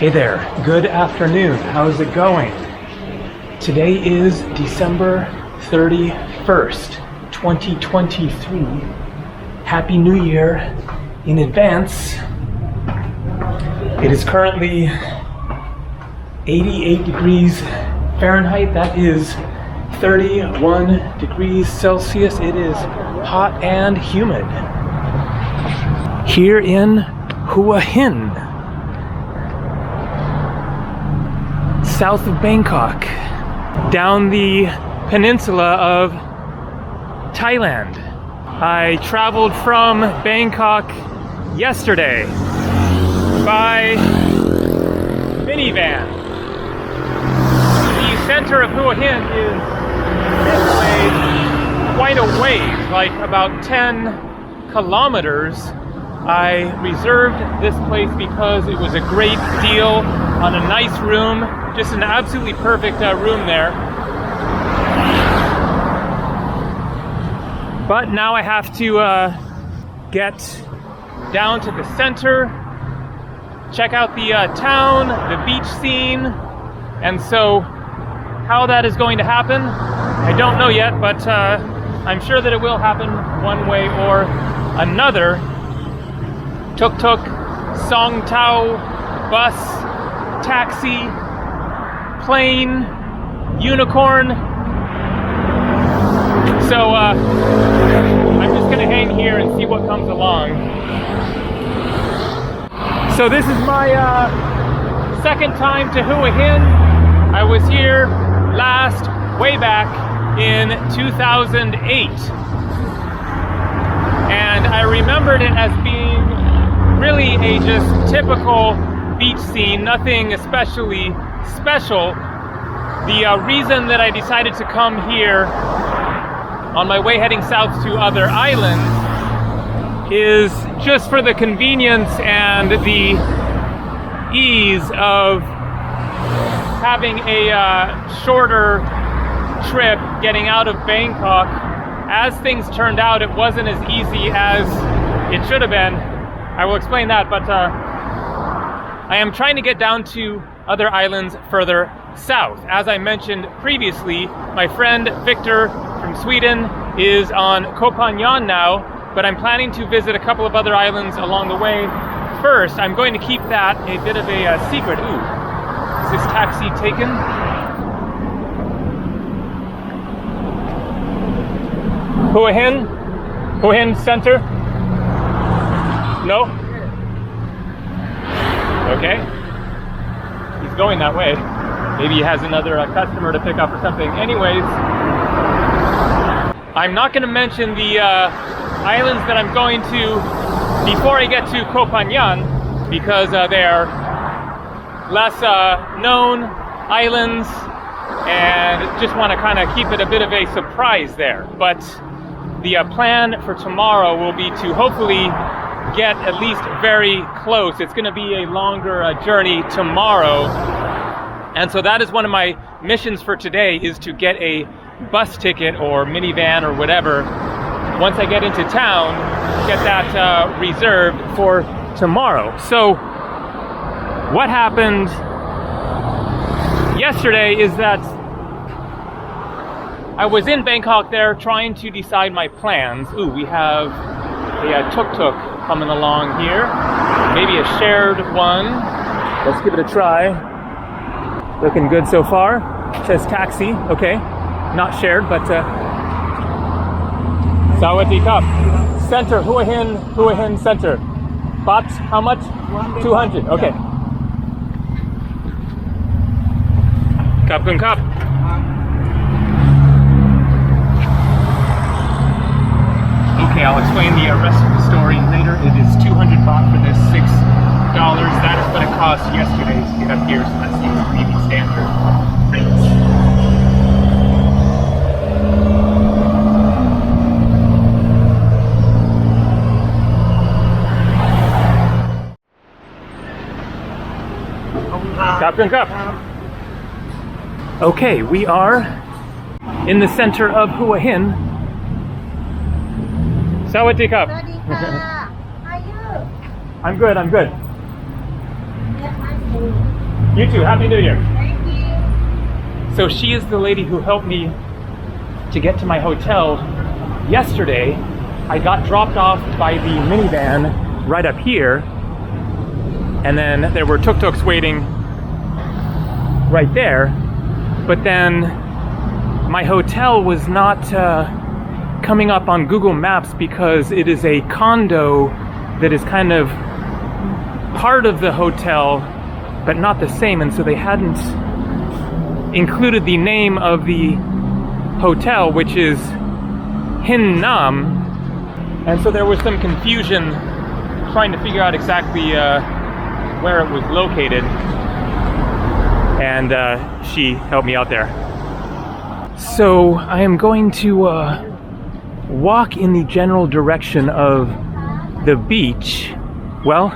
Hey there, good afternoon. How's it going? Today is December 31st, 2023. Happy New Year in advance. It is currently 88 degrees Fahrenheit. That is 31 degrees Celsius. It is hot and humid. Here in Hua Hin, south of Bangkok, down the peninsula of Thailand. I traveled from Bangkok yesterday by minivan. The center of Hua Hin is this way quite a ways, like about 10 kilometers. I reserved this place because it was a great deal on a nice room, just an absolutely perfect room there. But now I have to get down to the center, check out the town, the beach scene, and so how that is going to happen, I don't know yet, but I'm sure that it will happen one way or another. Tuk-tuk, song tao, bus, taxi, plane, unicorn. So I'm just gonna hang here and see what comes along. So this is my second time to Hua Hin. I was here last, way back in 2008. And I remembered it as being really a just typical beach scene, nothing especially special. The reason that I decided to come here on my way heading south to other islands is just for the convenience and the ease of having a shorter trip getting out of Bangkok. As things turned out, it wasn't as easy as it should have been. I will explain that, but I am trying to get down to other islands further south. As I mentioned previously, my friend Victor from Sweden is on Koh Phangan now, but I'm planning to visit a couple of other islands along the way. First, I'm going to keep that a bit of a secret. Ooh, is this taxi taken? Hua Hin? Hua Hin Center? No? Okay. He's going that way. Maybe he has another customer to pick up or something. Anyways, I'm not going to mention the islands that I'm going to before I get to Koh Phangan because they are less known islands and just want to kind of keep it a bit of a surprise there. But the plan for tomorrow will be to hopefully get at least very close. It's going to be a longer journey tomorrow, and so that is one of my missions for today, is to get a bus ticket or minivan or whatever once I get into town, get that reserved for tomorrow. So what happened yesterday is that I was in Bangkok there trying to decide my plans. Ooh, we have a tuk-tuk coming along here. Maybe a shared one. Let's give it a try. Looking good so far. It says taxi, okay. Not shared, but Sawadee Cup. Center, Hua Hin Center. Baht, how much? 200, okay. Cup and cup. Okay, I'll explain the rest of the story later. It is 200 baht for this, $6. That is what it cost yesterday to get up here, so that seems to be the standard rates. Captain Cup. Okay, we are in the center of Hua Hin. Sawadee Cup. How are you? I'm good, I'm good. Yes, I'm good. You too. Happy New Year. So she is the lady who helped me to get to my hotel yesterday. I got dropped off by the minivan right up here, and then there were tuk-tuks waiting right there. But then my hotel was not coming up on Google Maps because it is a condo that is kind of part of the hotel but not the same, and so they hadn't included the name of the hotel, which is Hin Nam, and so there was some confusion trying to figure out exactly where it was located, and she helped me out there. So I am going to walk in the general direction of the beach. Well,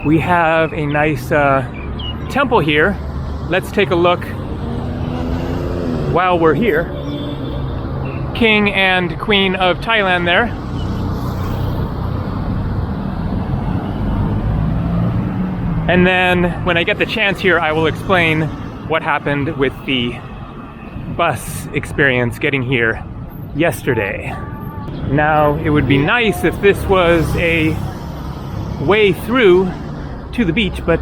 we have a nice temple here. Let's take a look while we're here. King and Queen of Thailand there. And then when I get the chance here, I will explain what happened with the bus experience getting here yesterday. Now, it would be nice if this was a way through to the beach, but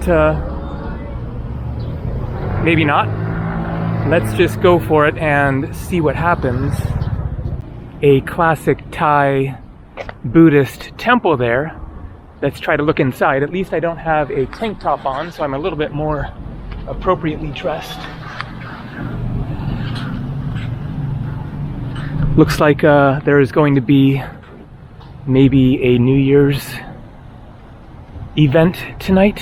maybe not. Let's just go for it and see what happens. A classic Thai Buddhist temple there. Let's try to look inside. At least I don't have a tank top on, so I'm a little bit more appropriately dressed. Looks like there is going to be maybe a New Year's event tonight.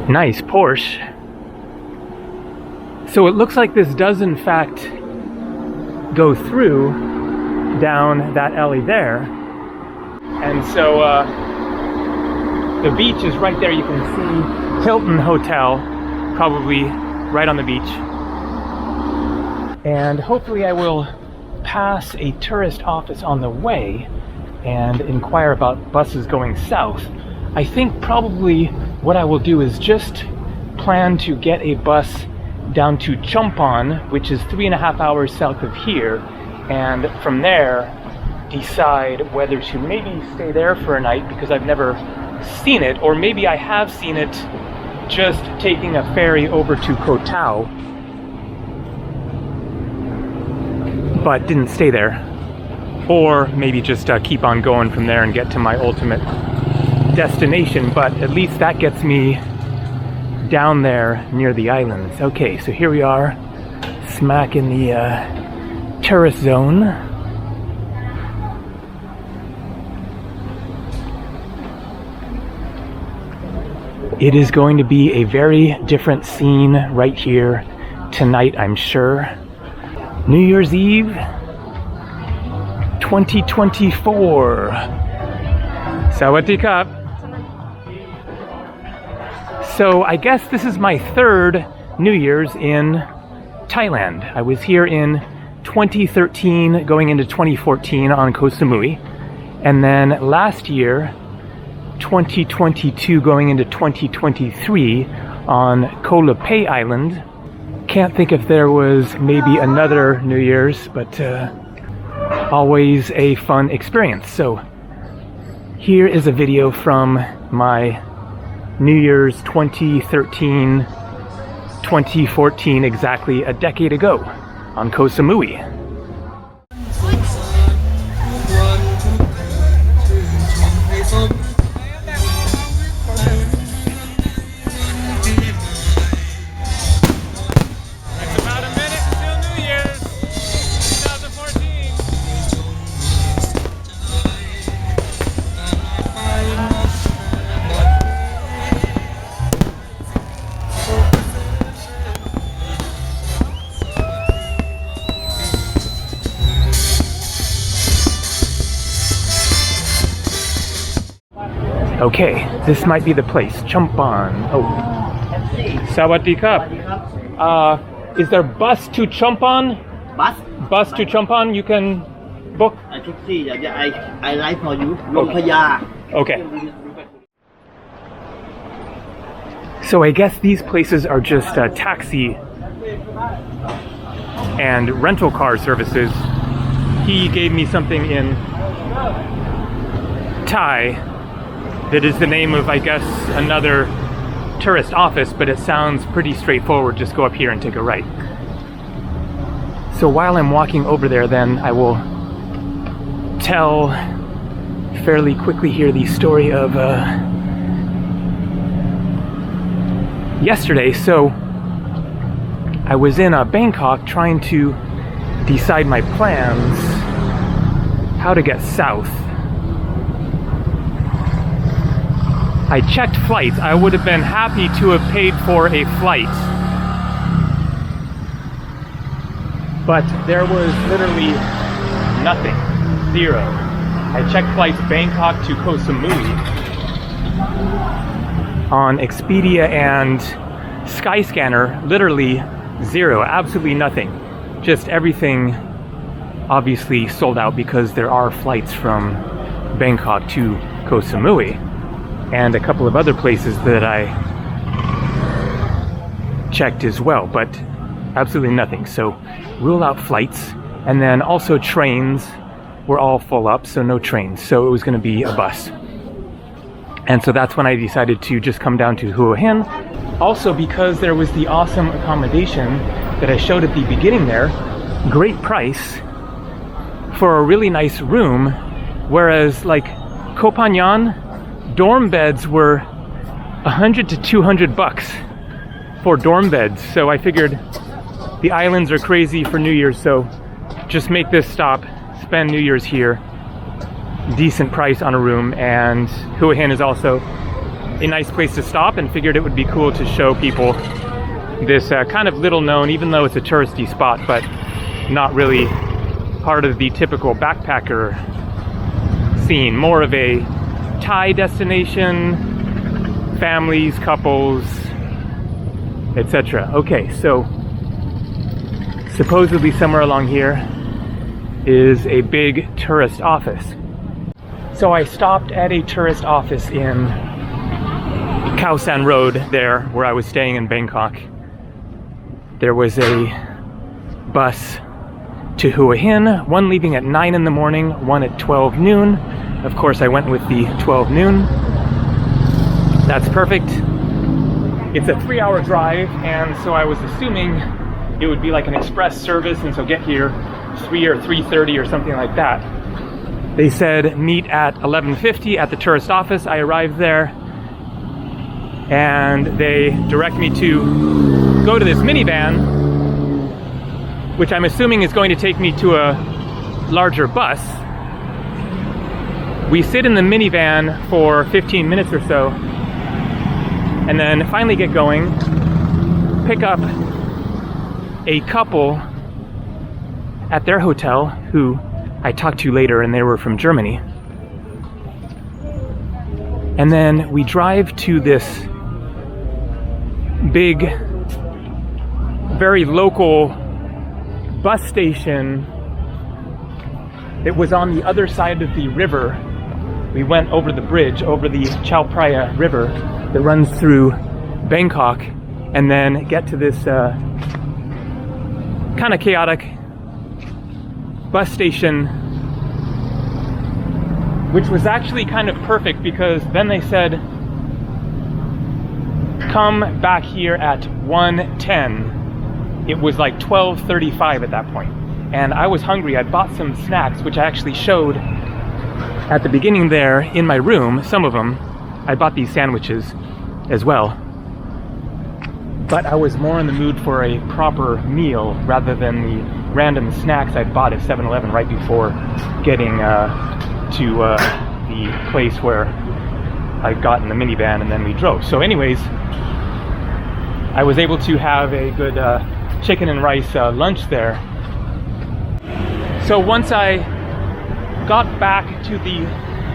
Nice Porsche. So it looks like this does in fact go through down that alley there. And so the beach is right there. You can see Hilton Hotel, probably right on the beach. And hopefully I will pass a tourist office on the way and inquire about buses going south. I think probably what I will do is just plan to get a bus down to Chumphon, which is 3.5 hours south of here, and from there decide whether to maybe stay there for a night because I've never seen it, or maybe I have seen it just taking a ferry over to Koh Tao, but didn't stay there, or maybe just keep on going from there and get to my ultimate destination. But at least that gets me down there near the islands. Okay, so here we are, smack in the tourist zone. It is going to be a very different scene right here tonight, I'm sure. New Year's Eve 2024. Sawadee Krap. So I guess this is my third New Year's in Thailand. I was here in 2013 going into 2014 on Koh Samui, and then last year 2022 going into 2023 on Koh Lapay Island. Can't think if there was maybe another New Year's, but always a fun experience. So here is a video from my New Year's 2013, 2014, exactly a decade ago on Koh Samui. Okay, this might be the place. Chompan. Oh. Sawadee-kup. Is there bus to Chompan? Bus? Bus to Chompan you can book? I took see. I write for you. โรงพยา Okay. So I guess these places are just taxi and rental car services. He gave me something in Thai that is the name of, I guess, another tourist office, but it sounds pretty straightforward. Just go up here and take a right. So while I'm walking over there, then I will tell fairly quickly here the story of yesterday. So I was in Bangkok trying to decide my plans, how to get south. I checked flights. I would have been happy to have paid for a flight, but there was literally nothing, zero. I checked flights Bangkok to Koh Samui on Expedia and Skyscanner, literally zero, absolutely nothing. Just everything obviously sold out because there are flights from Bangkok to Koh Samui and a couple of other places that I checked as well, but absolutely nothing. So rule out flights, and then also trains were all full up, so no trains. So it was going to be a bus. And so that's when I decided to just come down to Hua Hin. Also because there was the awesome accommodation that I showed at the beginning there, great price for a really nice room, whereas like Koh Phangan, dorm beds were $100 to $200 for dorm beds. So I figured the islands are crazy for New Year's, so just make this stop, spend New Year's here, decent price on a room, and Hua Hin is also a nice place to stop, and figured it would be cool to show people this kind of little known, even though it's a touristy spot, but not really part of the typical backpacker scene, more of a Thai destination, families, couples, etc. Okay, so supposedly somewhere along here is a big tourist office. So I stopped at a tourist office in Khao San Road there, where I was staying in Bangkok. There was a bus to Hua Hin, one leaving at 9 in the morning, one at 12 noon. Of course, I went with the 12 noon. That's perfect. It's a 3-hour drive, and so I was assuming it would be like an express service, and so get here 3 or 3:30 or something like that. They said meet at 11:50 at the tourist office. I arrived there, and they direct me to go to this minivan, which I'm assuming is going to take me to a larger bus. We sit in the minivan for 15 minutes or so, and then finally get going, pick up a couple at their hotel who I talked to later, and they were from Germany. And then we drive to this big, very local bus station. It was on the other side of the river. We went over the bridge, over the Chao Phraya River that runs through Bangkok, and then get to this kind of chaotic bus station, which was actually kind of perfect because then they said, come back here at 1:10. It was like 12:35 at that point. And I was hungry. I bought some snacks, which I actually showed at the beginning there in my room, some of them. I bought these sandwiches as well. But I was more in the mood for a proper meal rather than the random snacks I'd bought at 7-Eleven right before getting to the place where I got in the minivan, and then we drove. So anyways, I was able to have a good chicken and rice lunch there. So once I got back to the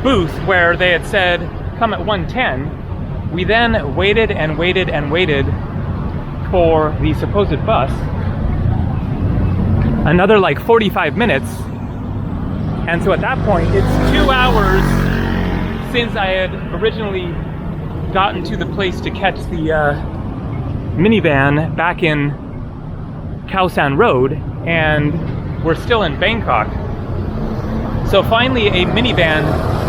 booth where they had said come at 1:10. We then waited and waited and waited for the supposed bus. Another like 45 minutes. And so at that point, it's 2 hours since I had originally gotten to the place to catch the minivan back in Khao San Road, and we're still in Bangkok. So finally a minivan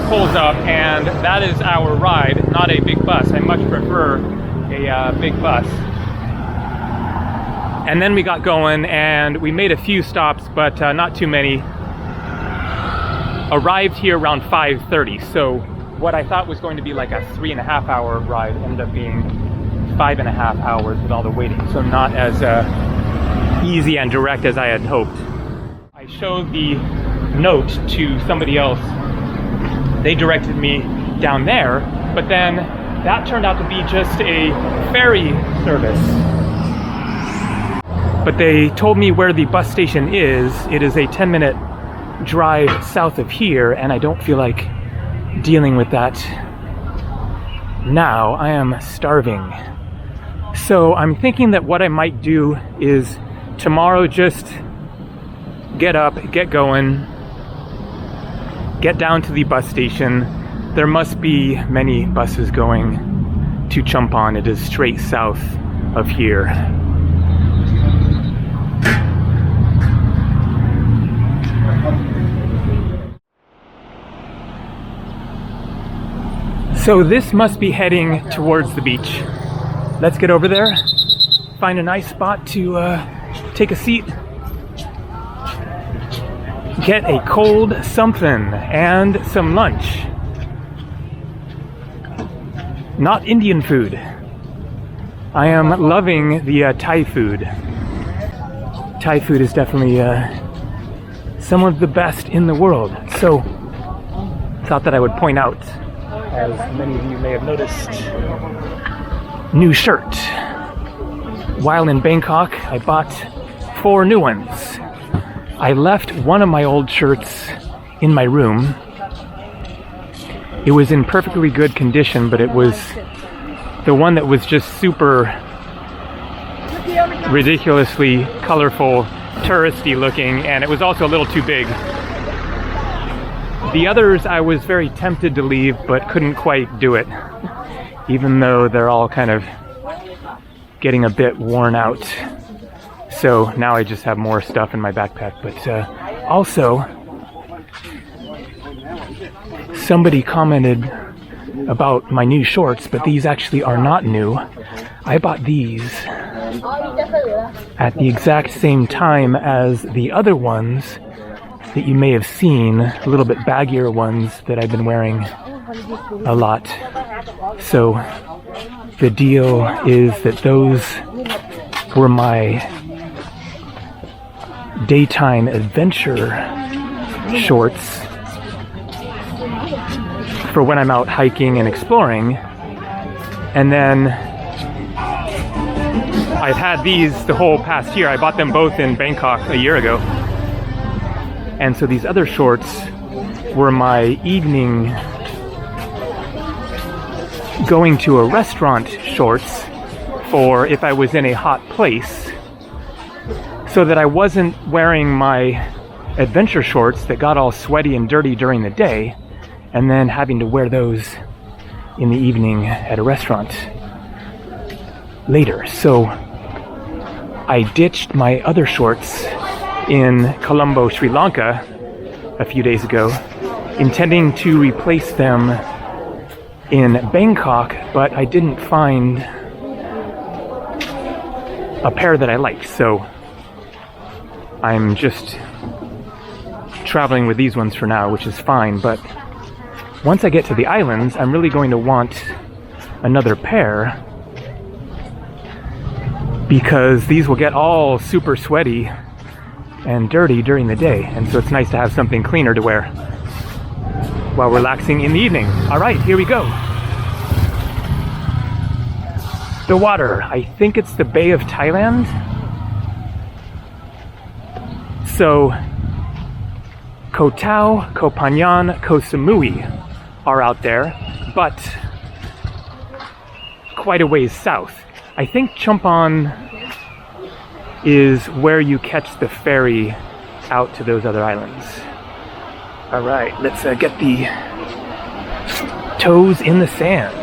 pulls up, and that is our ride, not a big bus. I much prefer a big bus. And then we got going, and we made a few stops, but not too many. Arrived here around 5:30, so what I thought was going to be like a 3.5 hour ride ended up being 5.5 hours with all the waiting, so not as easy and direct as I had hoped. I showed the note to somebody else. They directed me down there, but then that turned out to be just a ferry service. But they told me where the bus station is. It is a 10-minute drive south of here, and I don't feel like dealing with that now. I am starving. So I'm thinking that what I might do is tomorrow just get up, get going, get down to the bus station. There must be many buses going to Chumpon. It is straight south of here. So this must be heading towards the beach. Let's get over there, find a nice spot to take a seat, get a cold something and some lunch. Not Indian food. I am loving the Thai food. Thai food is definitely some of the best in the world. So thought that I would point out, as many of you may have noticed, new shirt. While in Bangkok, I bought 4 new ones. I left one of my old shirts in my room. It was in perfectly good condition, but it was the one that was just super ridiculously colorful, touristy looking, and it was also a little too big. The others I was very tempted to leave, but couldn't quite do it, even though they're all kind of getting a bit worn out. So now I just have more stuff in my backpack. But also, somebody commented about my new shorts, but these actually are not new. I bought these at the exact same time as the other ones that you may have seen, a little bit baggier ones that I've been wearing a lot. So the deal is that those were my daytime adventure shorts for when I'm out hiking and exploring. And then I've had these the whole past year. I bought them both in Bangkok a year ago. And so these other shorts were my evening going to a restaurant shorts for if I was in a hot place, so that I wasn't wearing my adventure shorts that got all sweaty and dirty during the day and then having to wear those in the evening at a restaurant later. So I ditched my other shorts in Colombo, Sri Lanka a few days ago, intending to replace them in Bangkok, but I didn't find a pair that I liked, so I'm just traveling with these ones for now, which is fine. But once I get to the islands, I'm really going to want another pair, because these will get all super sweaty and dirty during the day, and so it's nice to have something cleaner to wear while relaxing in the evening. All right, here we go. The water, I think it's the Bay of Thailand. So Koh Tao, Koh Phangan, Koh Samui are out there. but quite a ways south. I think Chumpon is where you catch the ferry out to those other islands. All right, let's get the toes in the sand.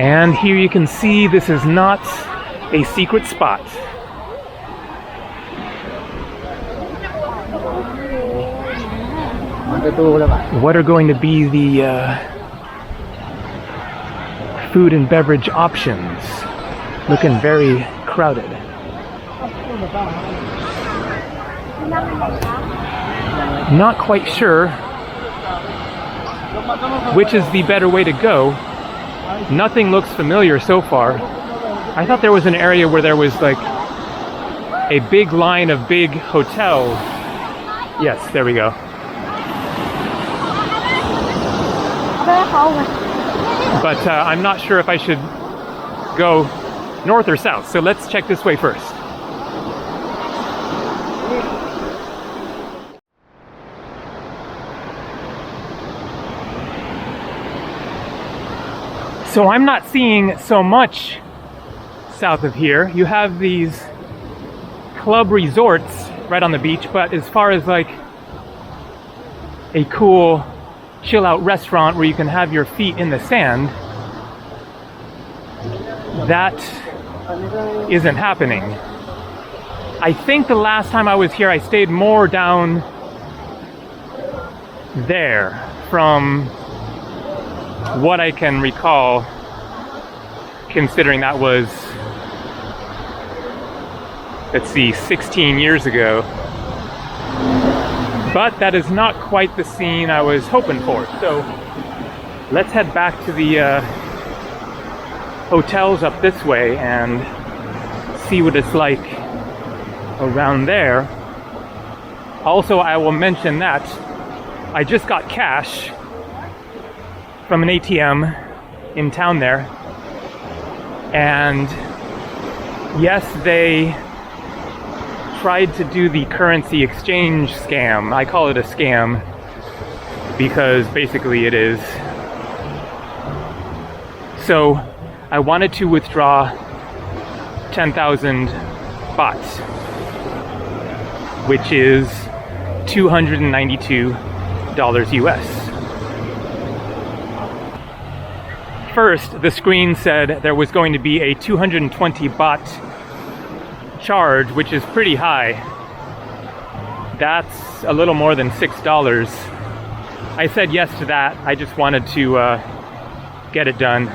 And here you can see this is not a secret spot. What are going to be the food and beverage options? Looking very crowded. Not quite sure which is the better way to go. Nothing looks familiar so far. I thought there was an area where there was like a big line of big hotels. Yes, there we go. But I'm not sure if I should go north or south, so let's check this way first. So I'm not seeing so much south of here. You have these club resorts right on the beach, but as far as like a cool chill out restaurant where you can have your feet in the sand, that isn't happening. I think the last time I was here I stayed more down there from what I can recall, considering that was, let's see, 16 years ago. But that is not quite the scene I was hoping for. So let's head back to the hotels up this way and see what it's like around there. Also, I will mention that I just got cash from an ATM in town there, and yes, they tried to do the currency exchange scam. I call it a scam because basically it is. So I wanted to withdraw 10,000 baht, which is $292 US. First, the screen said there was going to be a 220 baht charge, which is pretty high. That's a little more than $6. I said yes to that. I just wanted to get it done.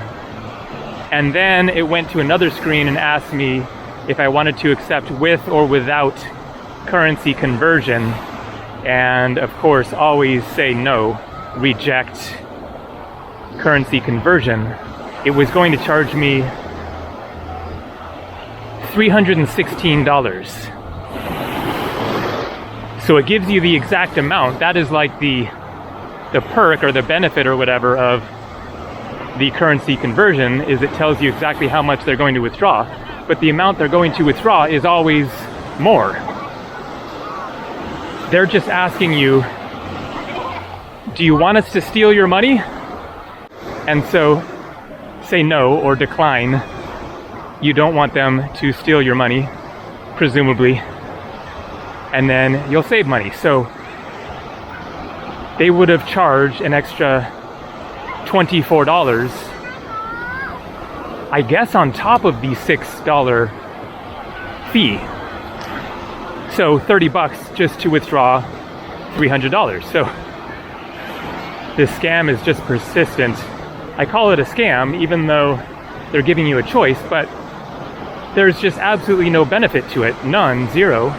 And then it went to another screen and asked me if I wanted to accept with or without currency conversion. And of course, always say no, reject currency conversion. It was going to charge me $316. So it gives you the exact amount. That is like the perk or the benefit or whatever of the currency conversion, is it tells you exactly how much they're going to withdraw. But the amount they're going to withdraw is always more. They're just asking you, do you want us to steal your money? And so say no or decline. You don't want them to steal your money, presumably, and then you'll save money. So they would have charged an extra $24, I guess, on top of the $6 fee. So 30 bucks just to withdraw $300. So this scam is just persistent. I call it a scam, even though they're giving you a choice, but there's just absolutely no benefit to it. None, zero.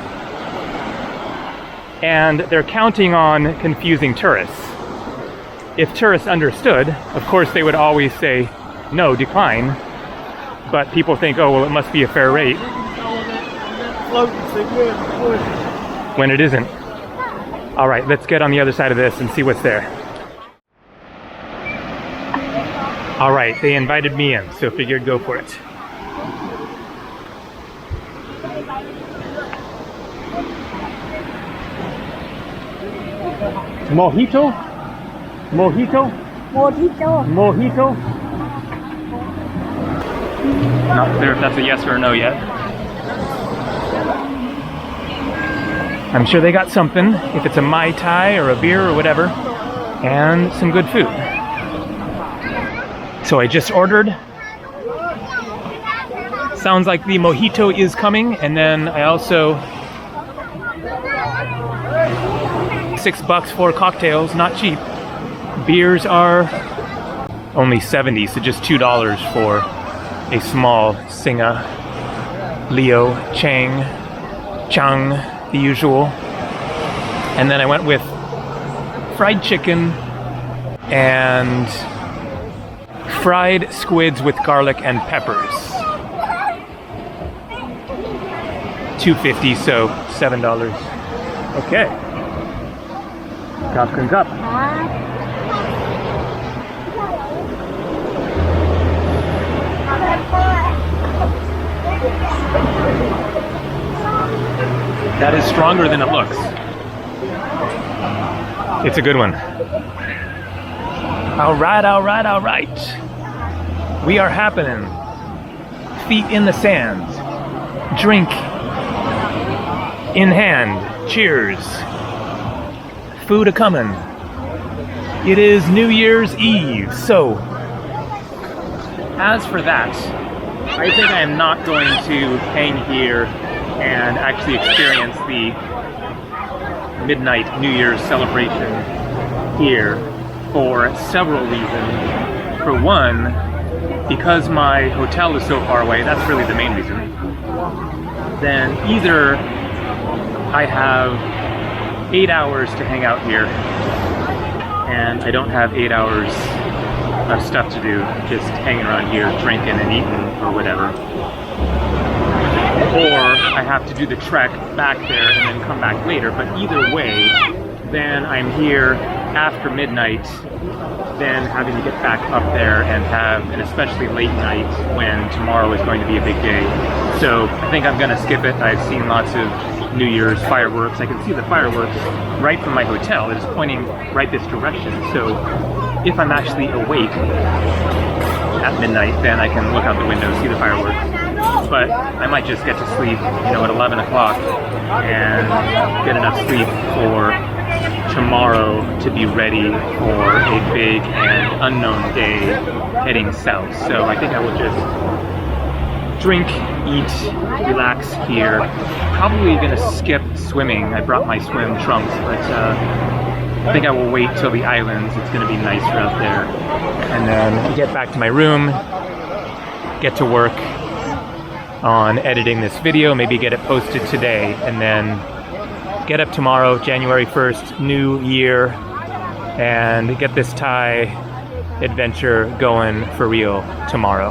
And they're counting on confusing tourists. If tourists understood, of course they would always say, no, decline. But people think, oh, well, it must be a fair rate. When it isn't. All right, let's get on the other side of this and see what's there. All right, they invited me in, so figured go for it. Mojito? Mojito? Mojito? Not clear if that's a yes or a no yet. I'm sure they got something, if it's a Mai Tai or a beer or whatever, and some good food. So I just ordered. Sounds like the mojito is coming, and then I also $6 for cocktails, not cheap. Beers are only 70, so just $2 for a small Singa, Leo, Chang, the usual. And then I went with fried chicken and fried squids with garlic and peppers. $2.50, so $7. Okay. Cup. That is stronger than it looks. It's a good one. All right. We are happening. Feet in the sand. Drink in hand. Cheers. Food a-comin'. It is New Year's Eve, so as for that, I think I am not going to hang here and actually experience the midnight New Year's celebration here for several reasons. For one, because my hotel is so far away, that's really the main reason. Then either I have 8 hours to hang out here, and I don't have 8 hours of stuff to do, just hanging around here, drinking and eating or whatever. Or I have to do the trek back there and then come back later, but either way, then I'm here after midnight, then having to get back up there and have an especially late night when tomorrow is going to be a big day. So I think I'm gonna skip it. I've seen lots of New Year's fireworks. I can see the fireworks right from my hotel. It is pointing right this direction. So if I'm actually awake at midnight, then I can look out the window, see the fireworks. But I might just get to sleep, at 11 o'clock and get enough sleep for tomorrow to be ready for a big and unknown day heading south. So I think I will just drink, eat, relax here. Probably gonna skip swimming. I brought my swim trunks, but I think I will wait till the islands. It's gonna be nicer out there. And then get back to my room, get to work on editing this video, maybe get it posted today, and then get up tomorrow, January 1st, New Year, and get this Thai adventure going for real tomorrow.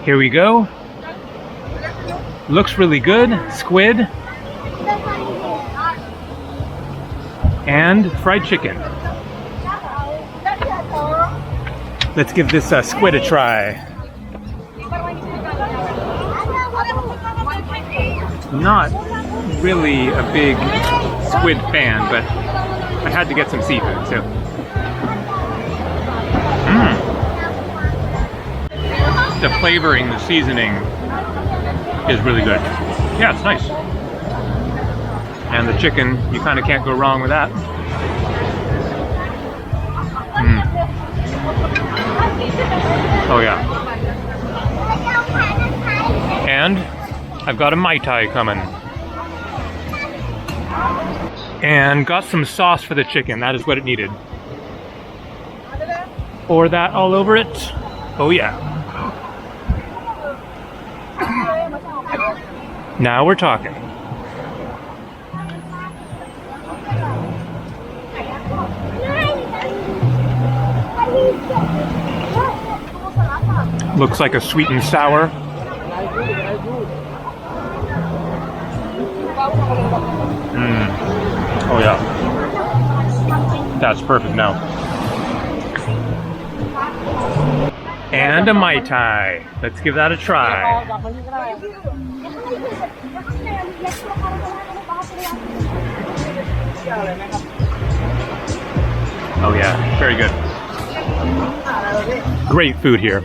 Here we go. Looks really good. Squid and fried chicken. Let's give this squid a try. Not really a big squid fan, but I had to get some seafood, so. The flavoring, the seasoning is really good. Yeah, it's nice. And the chicken, you kind of can't go wrong with that. Oh yeah. And I've got a Mai Tai coming. And got some sauce for the chicken. That is what it needed. Pour that all over it. Oh yeah. Now we're talking. Looks like a sweet and sour. Oh yeah. That's perfect now. And a Mai Tai. Let's give that a try. Oh yeah, very good. Great food here.